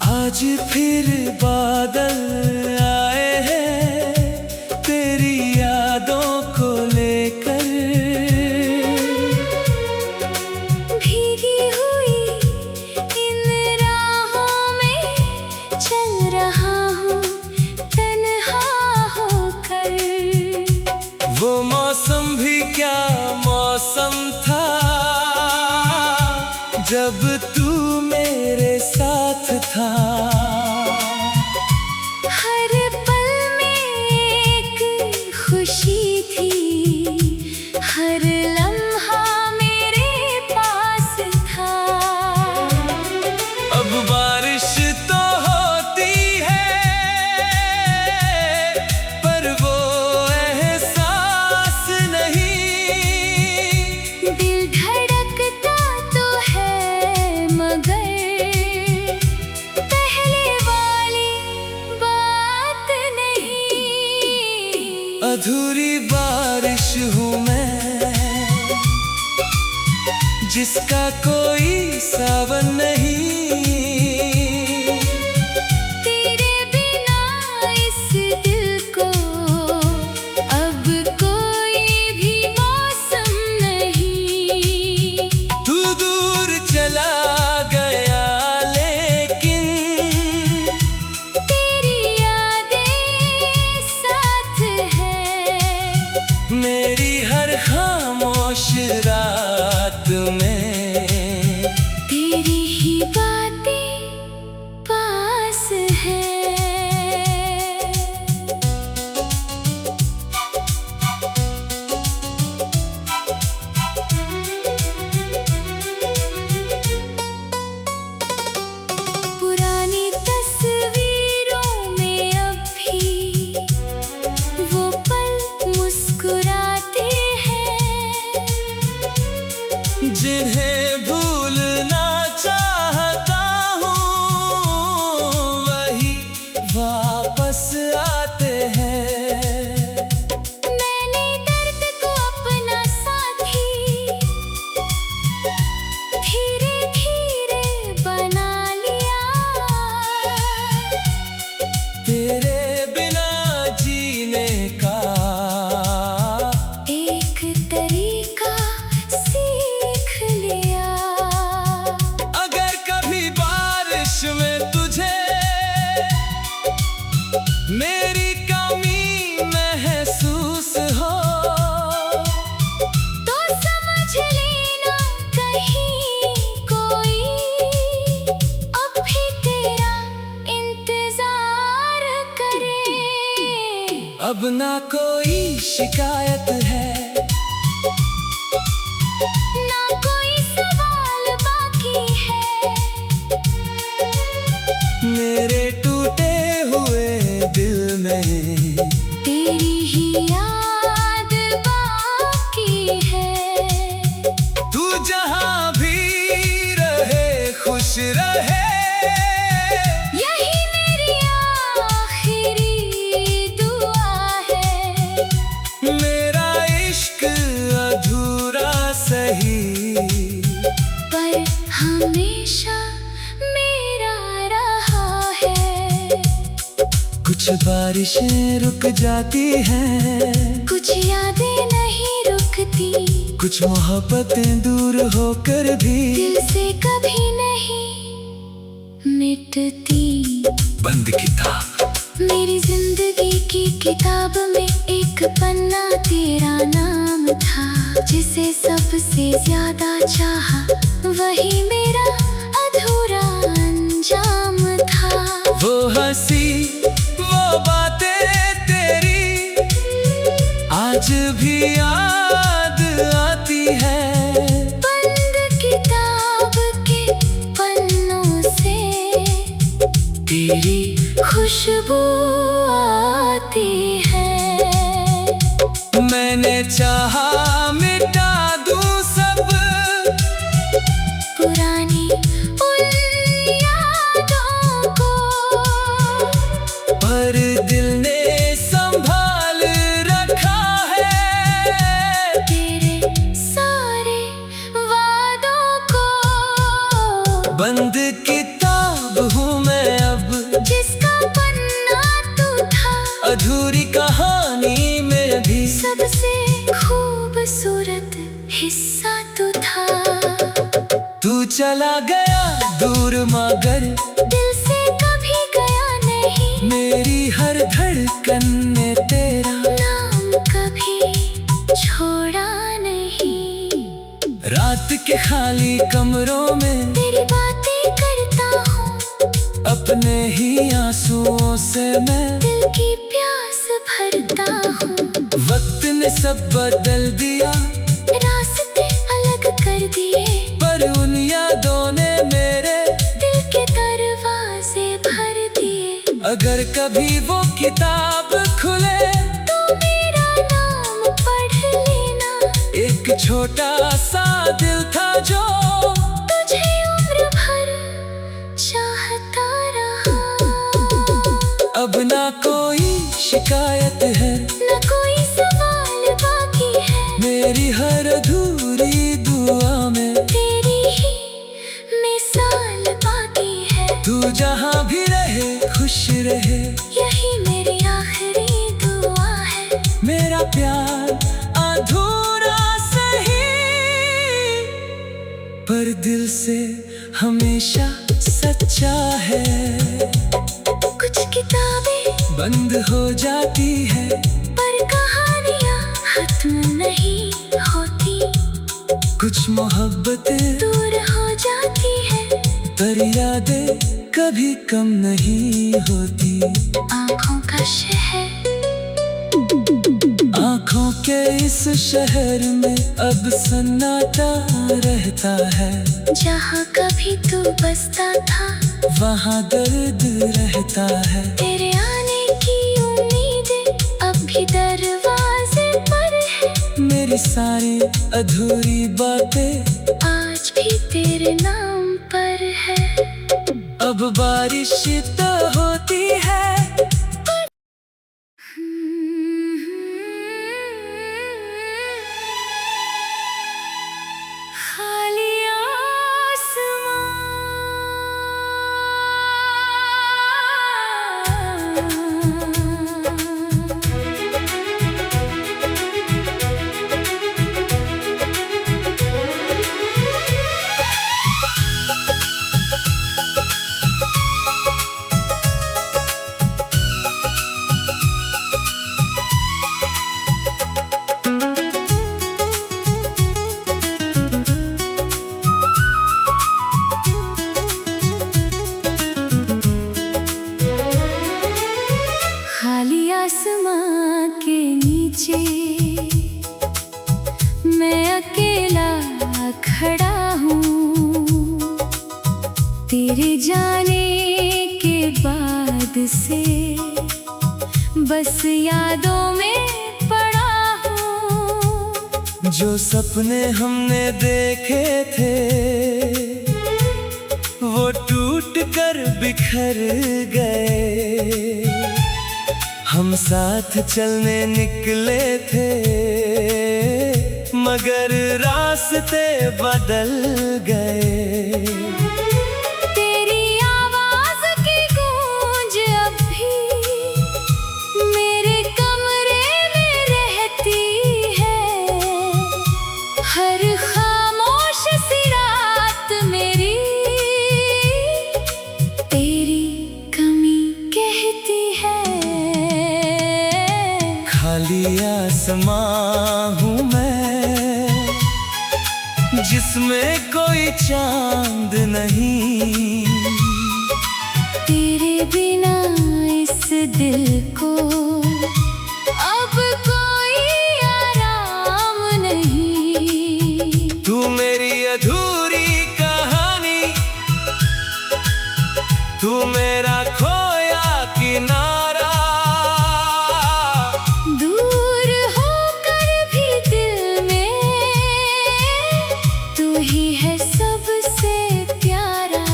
आज फिर बादल आए हैं तेरी यादों को लेकर। भीगी हुई इन राहों में चल रहा हूँ तन्हा होकर। वो मौसम भी क्या मौसम था जब तू मेरे साथ था। हर पल में एक खुशी थी, हर लम्हा मेरे पास था। अब बारिश तो होती है पर वो एहसास नहीं। दिल धड़कता तो है मगर अधूरी बारिश हूँ मैं जिसका कोई सावन नहीं। तेरे बिना इस दिल को अब कोई भी मौसम नहीं। तू दूर चला गया लेकिन तेरी यादें साथ है मेरी हर खामोश रात में। तेरी ही बातें पास है। पुरानी तस्वीरों में अब भी वो पल मुस्कुराते हैं जिन्हें भूलना चाहता हूँ वही वापस आते हैं। मैंने दर्द को अपना साथी धीरे धीरे बना लिया। तेरे बिना जीने का एक तरीका सीख लिया। अगर कभी बारिश में तुझे मेरी कमी महसूस हो तो समझ लेना कहीं कोई अब भी तेरा इंतजार करे। अब ना कोई शिकायत है ना कोई सवाल बाकी है। मेरे टूटे हुए दिल में तेरी ही याद बाकी है। तू जहाँ भी रहे खुश रहे यही मेरी आखिरी दुआ है। मेरा इश्क अधूरा सही पर हमेशा मेरा रहा है। कुछ बारिशें रुक जाती हैं कुछ यादें नहीं रुकती, कुछ मोहब्बतें दूर होकर भी दिल से कभी नहीं मिटती। बंद किताब मेरी जिंदगी की किताब में एक पन्ना तेरा नाम था। जिसे सबसे ज्यादा चाहा वही मेरा अधूरा अंजाम था। वो हंसी वो बातें तेरी आज भी याद आती है। बंद किताब के पन्नों से तेरी खुशबू आती है। मैंने चाहा दिल ने संभाल रखा है। तेरे सारे वादों को बंद किताब हूँ मैं अब, जिसका पन्ना तू था। अधूरी कहानी में भी सबसे खूबसूरत हिस्सा तू था। तू चला गया दूर मगर दिल से कभी गया नहीं। मेरी हर धड़कन ने तेरा नाम कभी छोड़ा नहीं। रात के खाली कमरों में तेरी बातें करता हूँ, अपने ही आंसुओं से मैं दिल की प्यास भरता हूँ। वक्त ने सब बदल दिया, रास्ते अलग कर दिए, पर उन यादों ने मेरे दिल के दरवाजे भर दिए। अगर कभी वो किताब खुले तो मेरा नाम पढ़ लेना। एक छोटा सा दिल था जो तुझे उम्र भर चाहता रहा। अब ना कोई शिकायत है, न कोई सवाल बाकी है। मेरी हर अधूरी दुआ में तेरी ही मिसाल बाकी है। तू जहाँ भी रहे खुश रहे, यही मेरी आखिरी दुआ है। मेरा प्यार अधूरा सही, पर दिल से हमेशा सच्चा है। कुछ किताबें बंद हो जाती है, पर कहानियाँ खत्म नहीं होती। कुछ मोहब्बतें दूर हो जाती है, पर यादें कभी कम नहीं होती। आँखों का शहर, आँखों के इस शहर में अब सन्नाटा रहता है। जहाँ कभी तू बसता था, वहाँ दर्द रहता है। तेरे आने की उम्मीदें अब भी दरवाजे पर है। मेरी सारी अधूरी बातें आज भी तेरे नाम पर है। अब बारिश तो होती है, खाली आसमां के नीचे मैं अकेला खड़ा हूँ। तेरे जाने के बाद से बस यादों में पड़ा हूँ। जो सपने हमने देखे थे वो टूट कर बिखर गए। हम साथ चलने निकले थे मगर रास्ते बदल गए। तेरी आवाज की गूंज अब भी मेरे कमरे में रहती है। हर खामोश सी रात मेरी तेरी कमी कहती है। खाली आसमां हूँ मैं जिसमें कोई चांद नहीं। तेरे बिना इस दिल को अब कोई आराम नहीं। तू मेरी अधूरी कहानी, तू मेरा खोया किनारा। दूर होकर भी दिल में तू ही है सबसे प्यारा।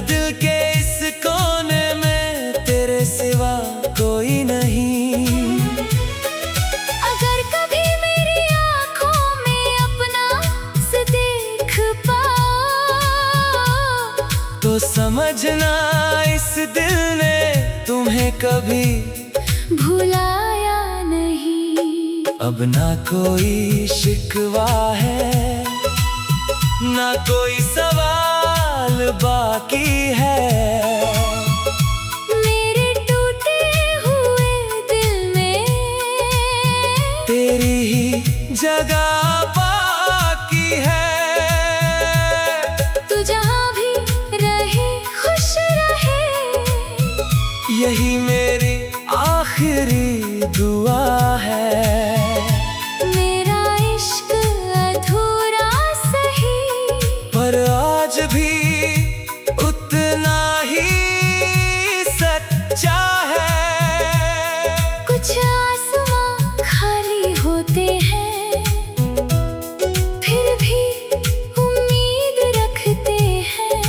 दिल के इस कोने में तेरे सिवा कोई नहीं। अगर कभी मेरी आंखों में अपना से देख पाओ तो समझना इस दिल ने तुम्हें कभी भुलाया नहीं। अब ना कोई शिकवा है, ना कोई सवाल बाकी है। मेरे टूटे हुए दिल में तेरी ही जगह बाकी है। तू जहाँ भी रहे खुश रहे, यही मेरी आखिरी दुआ है। मेरा इश्क अधूरा सही पर आज भी उतना ही सच्चा है। कुछ आसमां खाली होते हैं, फिर भी उम्मीद रखते हैं।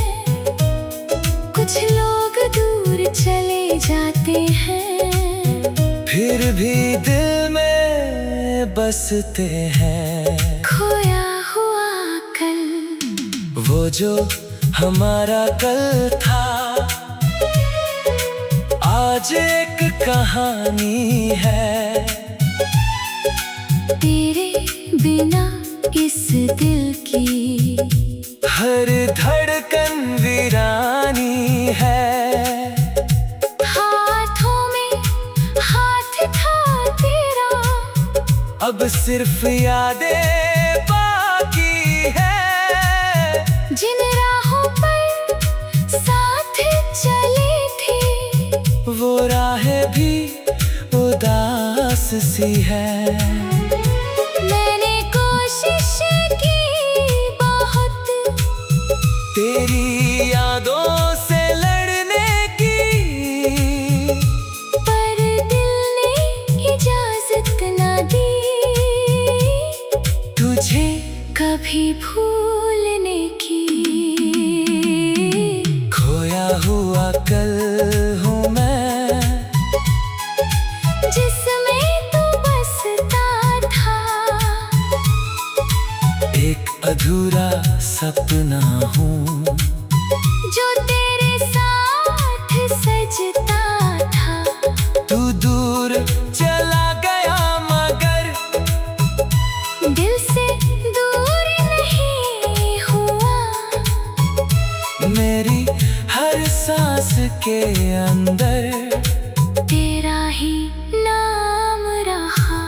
कुछ लोग दूर चले जाते हैं, फिर भी दिल में बसते हैं। खोया हुआ कल वो जो हमारा कल था, आज एक कहानी है। तेरे बिना इस दिल की हर धड़कन वीरानी है। हाथों में हाथ था तेरा, अब सिर्फ यादें बाकी है। जिन राहों पर साथ चले थे, वो राहें भी उदास सी है। मैंने कोशिश की बहुत तेरी यादों से लड़ने की, पर दिल ने इजाजत न दी तुझे कभी भूलने की। खोया हुआ कल हूँ मैं, जिसमें तू बसता था। एक अधूरा सपना हूँ जो तेरे साथ सजता था। तू दूर चला गया मगर दिल से दूर नहीं हुआ। मेरी हर सांस के अंदर तेरा ही नाम रहा।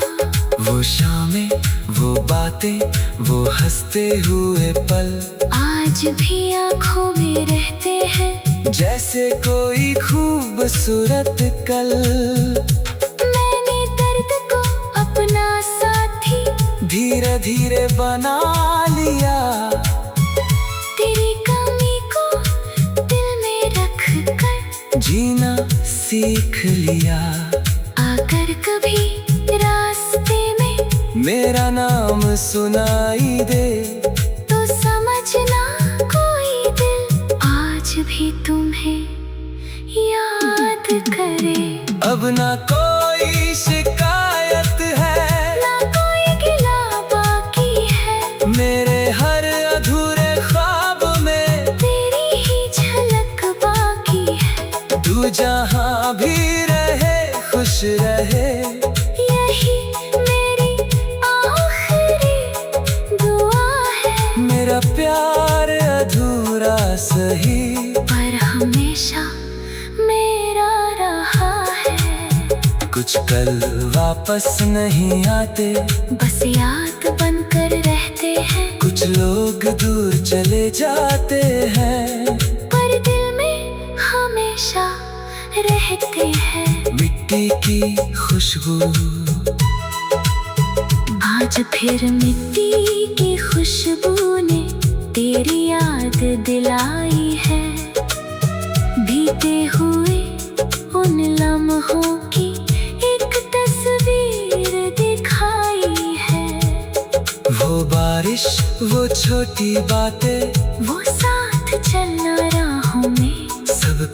वो शामें, वो बातें, वो हंसते हुए पल आज भी आँखों में रहते हैं, जैसे कोई खूबसूरत कल। मैंने दर्द को अपना साथी धीरे धीरे बना लिया। तेरी कमी को दिल में रख कर जीना सीख लिया। आकर कभी रास्ते में मेरा नाम सुनाई दे तो समझना कोई दिल आज भी तुम्हें याद करे। अब ना कोई शिकायत है, ना कोई गिला बाकी है। मेरे हर अधूरे ख्वाब में तेरी ही झलक बाकी है। तू जहाँ भी रहे खुश रहे, यही मेरी आखिरी दुआ है। मेरा प्यार अधूरा सही पर हमेशा मेरा रहा है। कुछ कल वापस नहीं आते, बस याद बनकर रहते हैं। कुछ लोग दूर चले जाते हैं, पर दिल में हमेशा रहते हैं। मिट्टी की खुशबू आज फिर मिट्टी की खुशबू ने तेरी याद दिलाई है। बीते हुए उन लम्हों की एक तस्वीर दिखाई है। वो बारिश, वो छोटी बातें, वो साथ चलना राहों में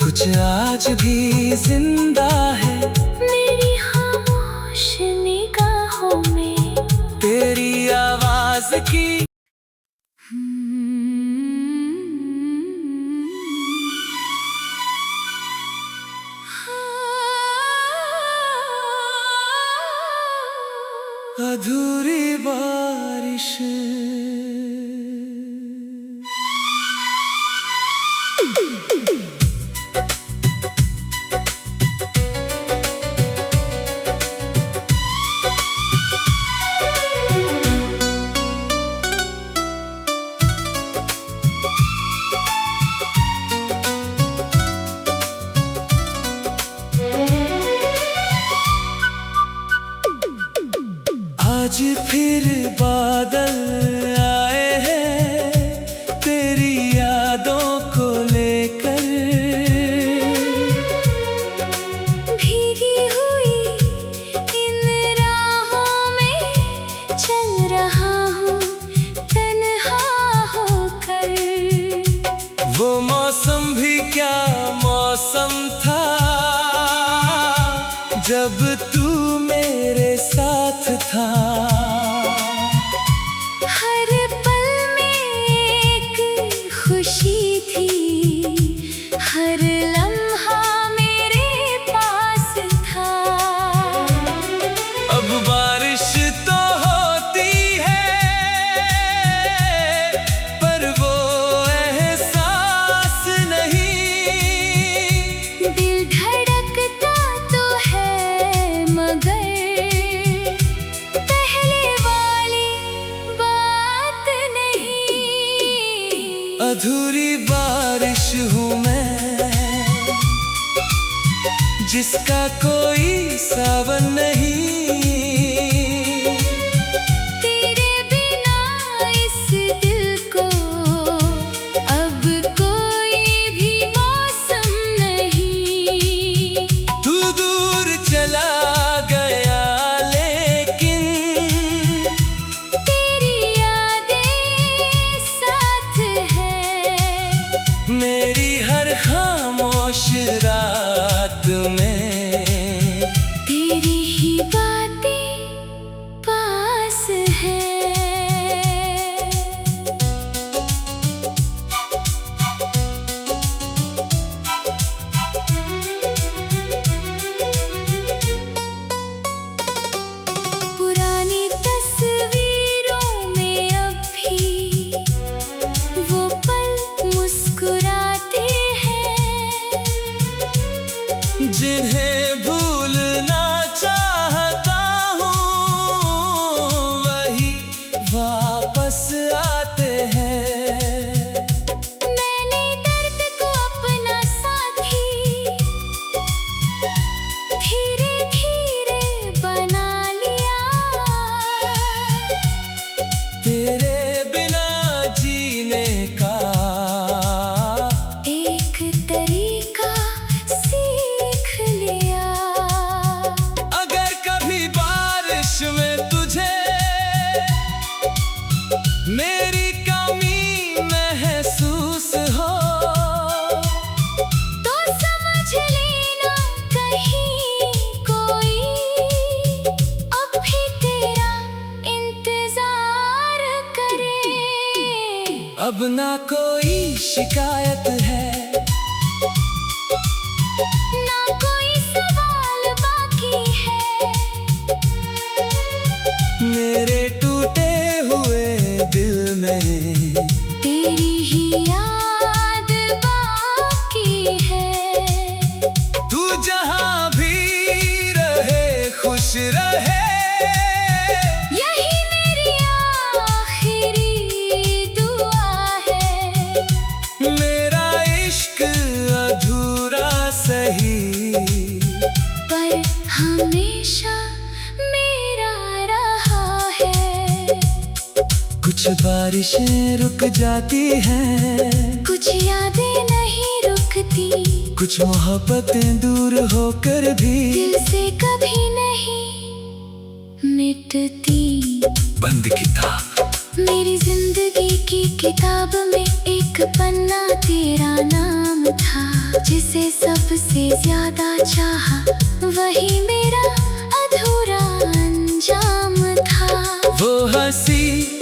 कुछ आज भी जिंदा है मेरी खामोश निगाहों में। तेरी आवाज की। अधूरी बारिश आज फिर बादल आए हैं तेरी यादों को लेकर। भीगी हुई इन राहों में चल रहा हूँ तन्हा होकर। वो मौसम भी क्या मौसम था जब तू मेरे साथ था। हर पल में एक खुशी थी, हर लम्हा मेरे पास था। अब बारिश तो होती है पर वो एहसास नहीं। दिल धड़कता तो है मगर पहले वाली बात नहीं। अधूरी बारिश हूँ मैं जिसका कोई सावन नहीं। तेरे बिना इस दिल को अब कोई भी मौसम नहीं। तू दूर चला गया लेकिन तेरी यादें साथ है मेरी हर खामोश रात में। तेरी ही बातें पास है। पुरानी तस्वीरों में अब भी वो पल मुस्कुराते हैं जिन्हें भूलना चाहता हूँ वही वापस आते हैं। मैंने दर्द को अपना साथी धीरे धीरे बना लिया। तेरे बिना जीने का एक तरीका सीख लिया। अगर कभी बारिश में तुझे मेरी कमी महसूस हो तो समझ लेना कहीं कोई अब भी तेरा इंतजार करे। अब ना कोई शिकायत है ना कोई सवाल बाकी है। मेरे टूटे हुए दिल में। तेरी ही याद बाकी है। तू जहाँ भी रहे खुश रहे यही मेरी आखिरी दुआ है। मेरा इश्क अधूरा सही पर हमेशा मेरा रहा है। कुछ बारिशें रुक जाती हैं कुछ यादें नहीं रुकती, कुछ मोहब्बतें दूर होकर भी दिल से कभी नहीं मिटती। बंद किताब मेरी जिंदगी की किताब में एक पन्ना तेरा नाम था, जिसे सबसे ज्यादा चाहा, वही मेरा अधूरा अंजाम था। वो हंसी